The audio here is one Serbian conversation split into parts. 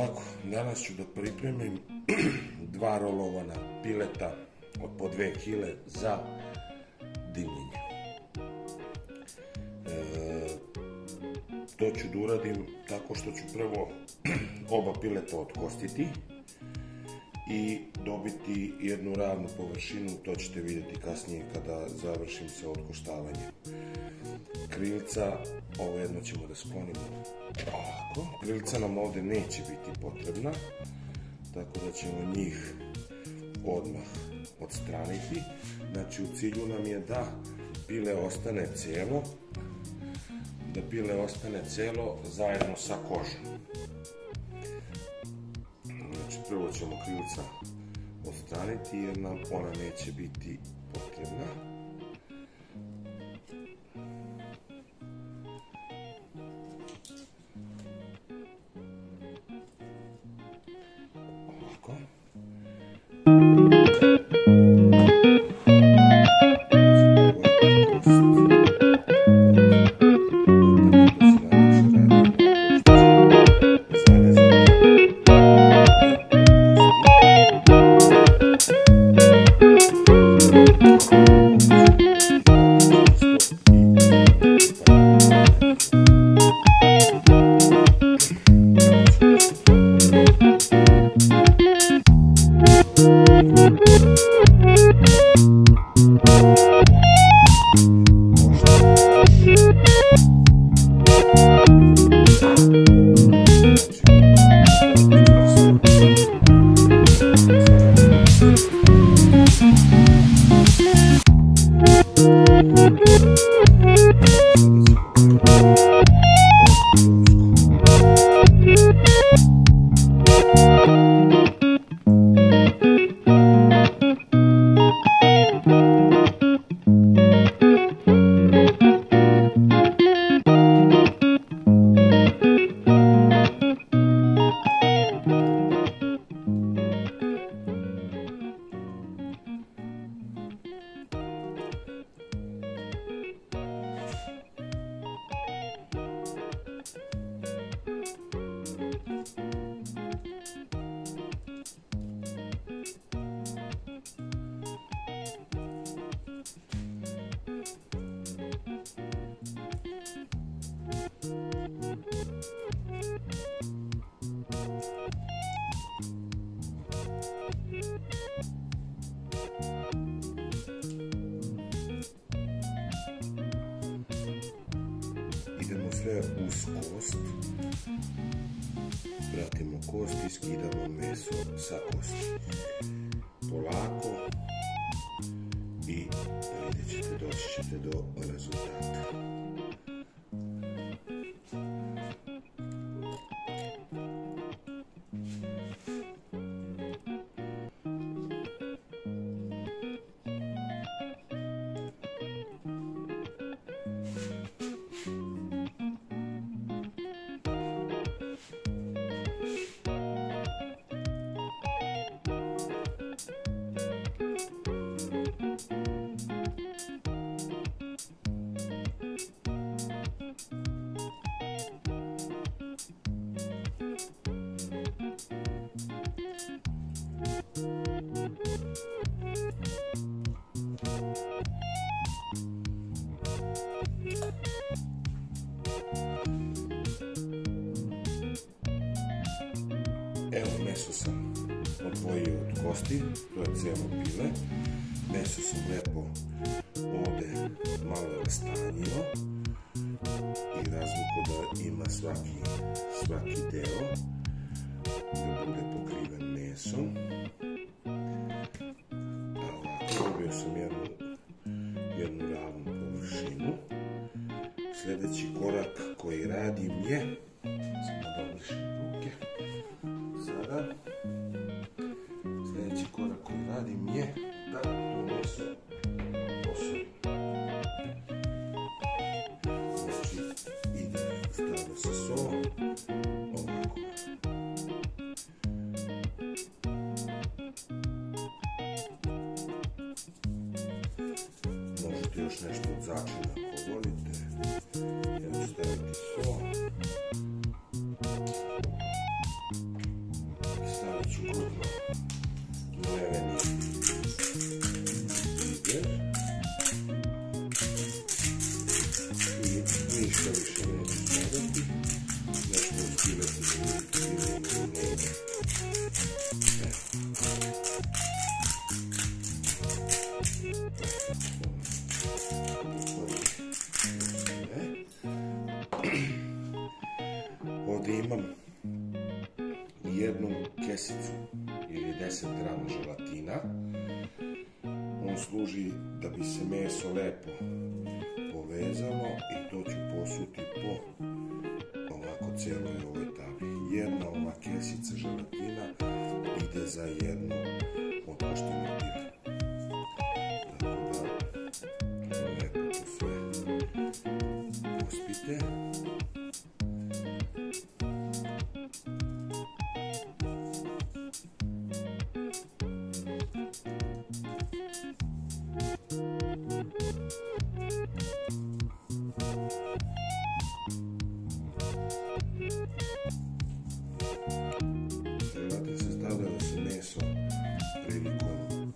Ovako, danas ću da pripremim 2 rolovana pileta od po 2 kile za dimljenje. To ću da uradim tako što ću prvo oba pileta otkostiti i dobiti jednu ravnu površinu, to ćete vidjeti kasnije kada završim sa otkoštavanjem. Krilca, ovo jedno ćemo da sklonimo ovako. Krilca nam ovde neće biti potrebna, tako da ćemo njih odmah odstraniti. Znači u cilju nam je da pile ostane celo, zajedno sa kožom. Znači prvo ćemo krilca odstraniti jer nam ona neće biti potrebna. Ovako. Idemo sve uz kost, pratimo kost i skidamo meso sa kosti. Polako i vidjet ćete, doći ćete do rezultata. Evo, meso sam odvojio od kosti, to je cijelo pile. Meso sam lepo ovde malo rastanjio i razvuko da ima svaki deo, da bude pokriven mesom. Ovako, dobio sam jednu ravnu površinu. Sljedeći korak koji radim je, samo da obrišem ruke, sljedeći korak koji radim je da to meso posudim. Znači ide stavno sa solom, ovako. Možete još nešto od začina ako volite. Ja ću staviti sol. krupno mleveni biber i ništa više neću staviti, nešto uspirati ovdje imam jednu kesicu ili 10 grama želatina. On služi da bi se meso lepo povezalo i to ću posuti po ovako cijeloj ovoj tavli. Jedna ova kesica želatina ide za jednu otpuštenu pile. Tako da lepo to sve pospite. Želatin se stavlja da se meso prilikom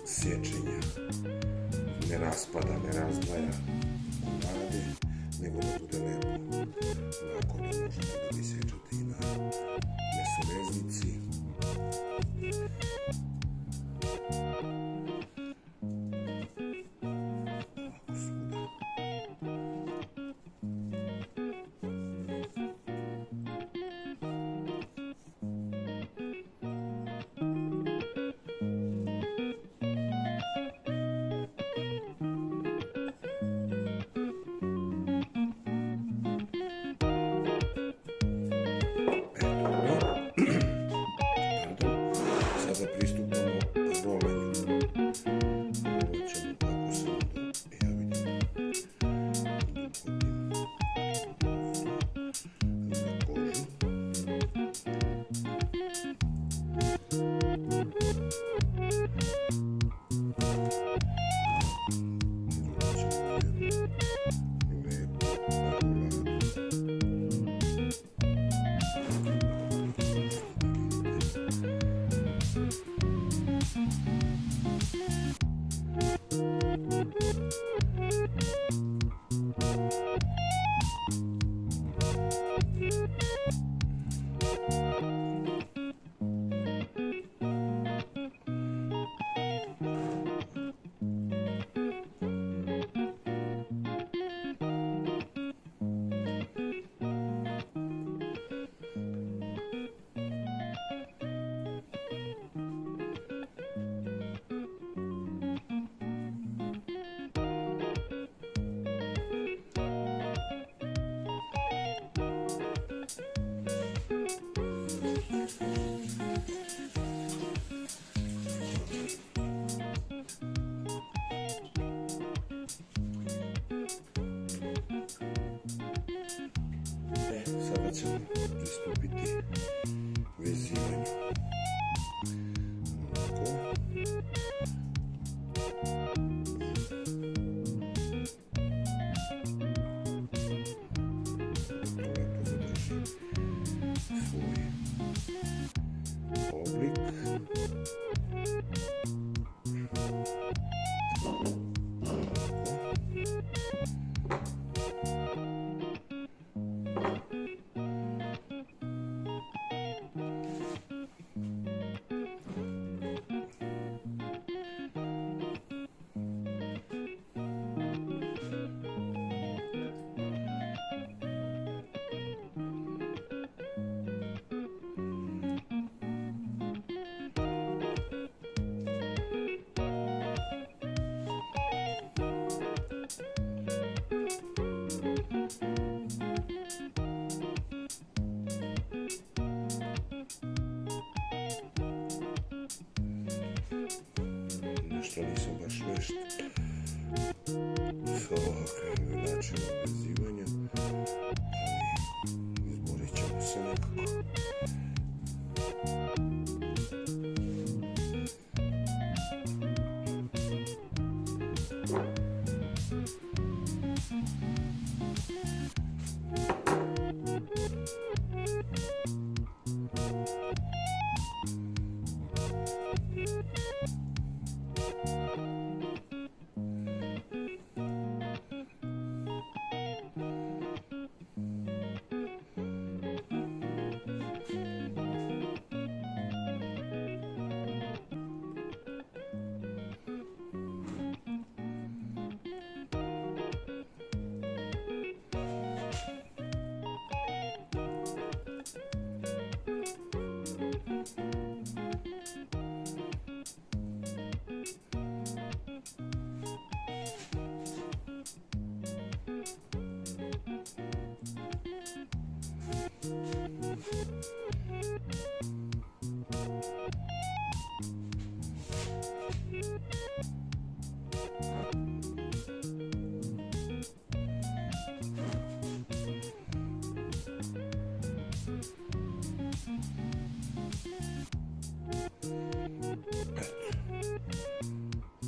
sečenja ne raspada, ne razdvaja komade, nego da bude lepo. Lako da možete da isečete i na mesoreznici. Sada pristupamo rolenju. Ovo ćemo tako samo da ja vidim za kožu. Sada ćemo pristupiti vezivanju. Ovako. To lepo zadrži svoj oblik. Nešto nisam baš vešt sa ovakvim načinom vezivanja, ali izborit ćemo se nekako.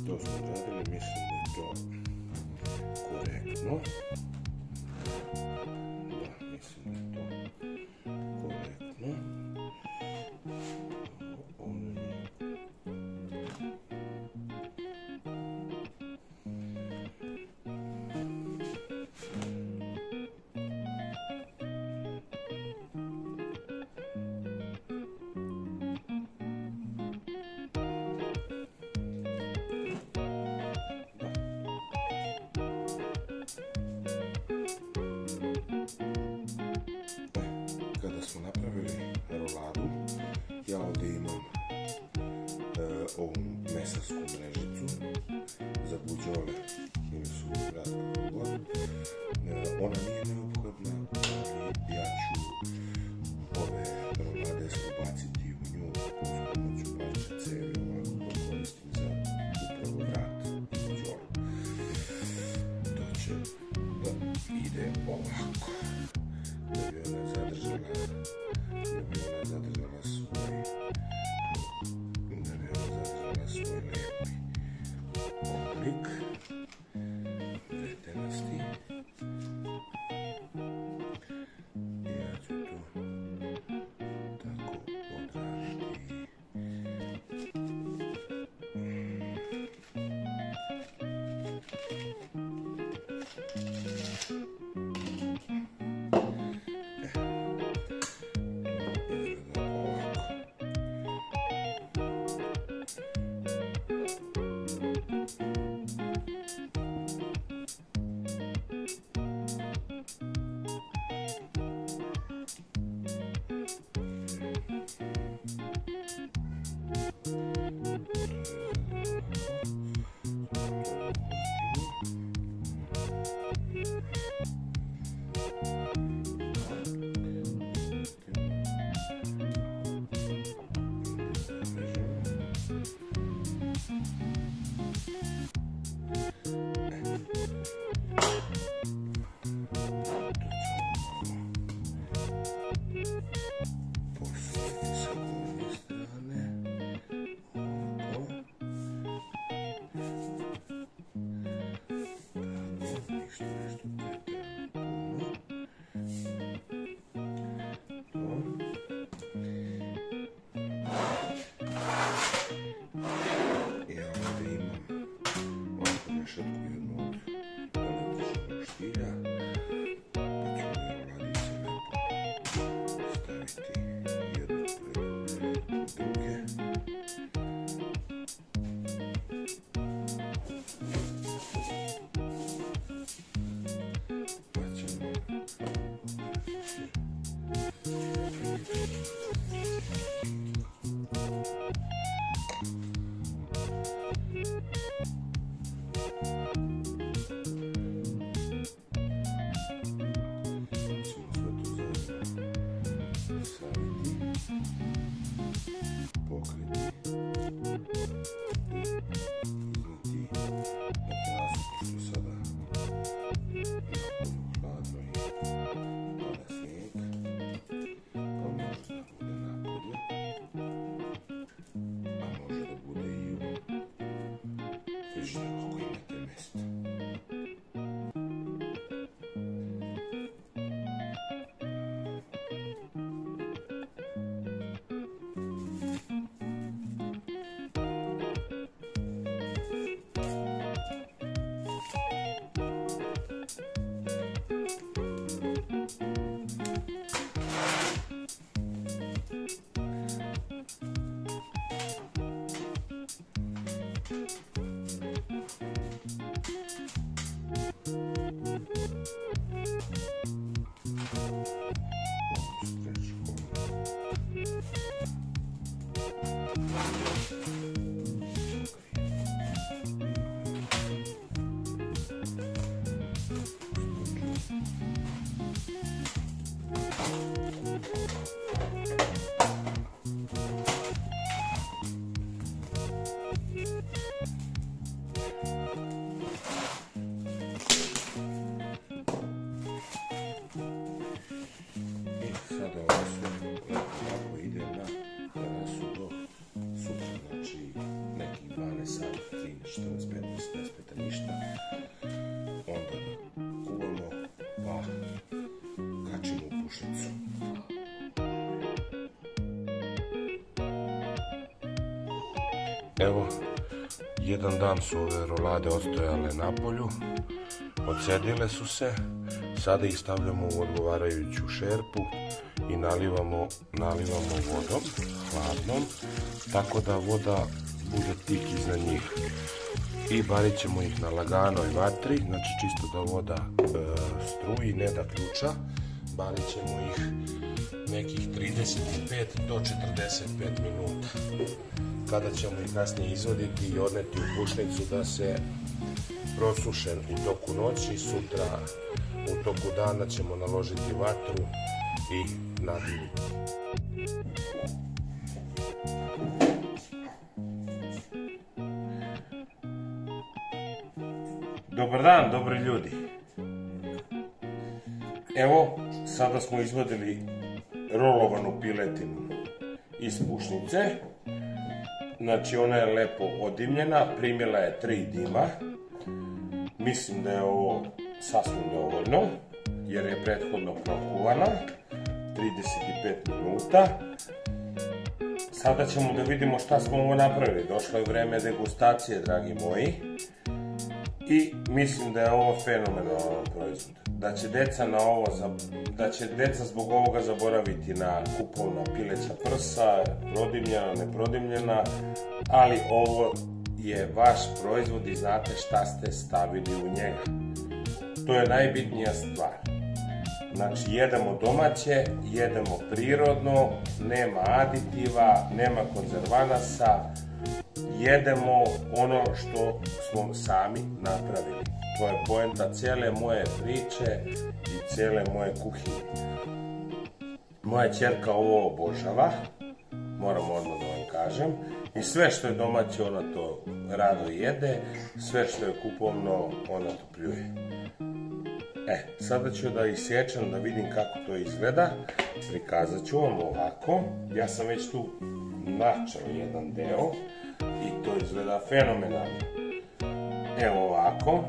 To smo radili, mislim da je to korektno. Da, mislim da je to korektno. Kada smo napravili roladu, ja ovdje imam ovu mesarsku mrežicu za buđole ili su kratka kugla. Ona nije neophodna, ali ja ću ove rolade ubaciti u nju uz pomoću plaće cevi, ovako da koristim za upravo vrat i buđolu. To će da ide ovako. Da bi ona zadržala svoj lepi oblik, vretenasti. I ja ću to tako potražiti. Evo, jedan dan su ove rolade ostojale na polju, odcedile su se, sada ih stavljamo u odgovarajuću šerpu i nalivamo vodom, hladnom, tako da voda bude tik iznad njih. I barit ćemo ih na laganoj vatri, znači čisto da voda struji, ne da ključa. Barit ćemo ih nekih 35 do 45 minuta. Kada ćemo ih kasnije izvaditi i odneti u pušnicu da se prosuše u toku noći. Sutra u toku dana ćemo naložiti vatru i nadiljiti. Dobar dan, dobri ljudi. Evo, sada smo izvadili rolovanu piletinu iz pušnice. Znači, ona je lepo odimljena, primila je 3 dima. Mislim da je ovo sasvim dovoljno, jer je prethodno prokuvana, 35 minuta. Sada ćemo da vidimo šta smo ovo napravili. Došlo je vreme degustacije, dragi moji. I mislim da je ovo fenomenalan proizvod. Da će deca zbog ovoga zaboraviti na kupovna pileća prsa, prodimljena, neprodimljena, ali ovo je vaš proizvod i znate šta ste stavili u njega. To je najbitnija stvar. Znači, jedemo domaće, jedemo prirodno, nema aditiva, nema konzervanasa, jedemo ono što smo sami napravili. To je poenta cijele moje priče i cijele moje kuhinje. Moja ćerka ovo obožava, moram odmah da vam kažem, i sve što je domaće ona to rado jede, sve što je kupovno ona to pljuje. Sada ću da isječem da vidim kako to izgleda, prikazat ću vam ovako. Ja sam već tu načeo jedan deo i to izgleda fenomenalno. Evo ovako.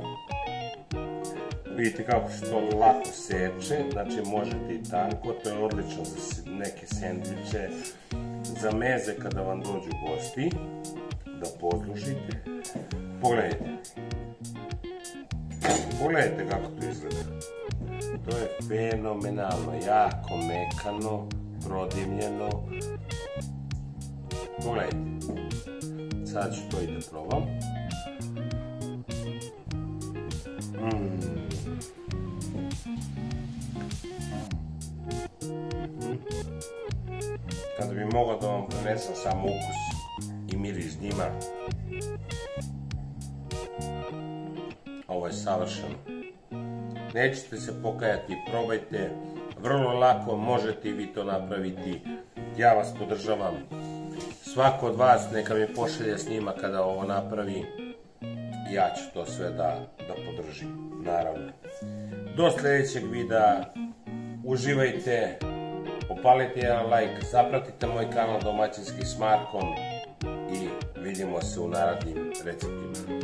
Vidite kako se to lako seče, znači možete i tanko, to je odlično za neke sendviče, za meze kada vam dođu gosti, da poslušite. Pogledajte. Pogledajte kako to izgleda. To je fenomenalno, jako mekano, prodimljeno. Pogledajte. Sad ću to i da probam. Kada bi mogao da vam prenesem samo ukus i miris njima, ovo je savršeno. Nećete se pokajati, probajte, vrlo lako možete i vi to napraviti. Ja vas podržavam. Svako od vas neka mi pošalje snima kada ovo napravi. Ja ću to sve da podržim, naravno. Do sljedećeg videa, uživajte, opalite jedan like, zapratite moj kanal Domaćinski s Markom i vidimo se u narednim receptima.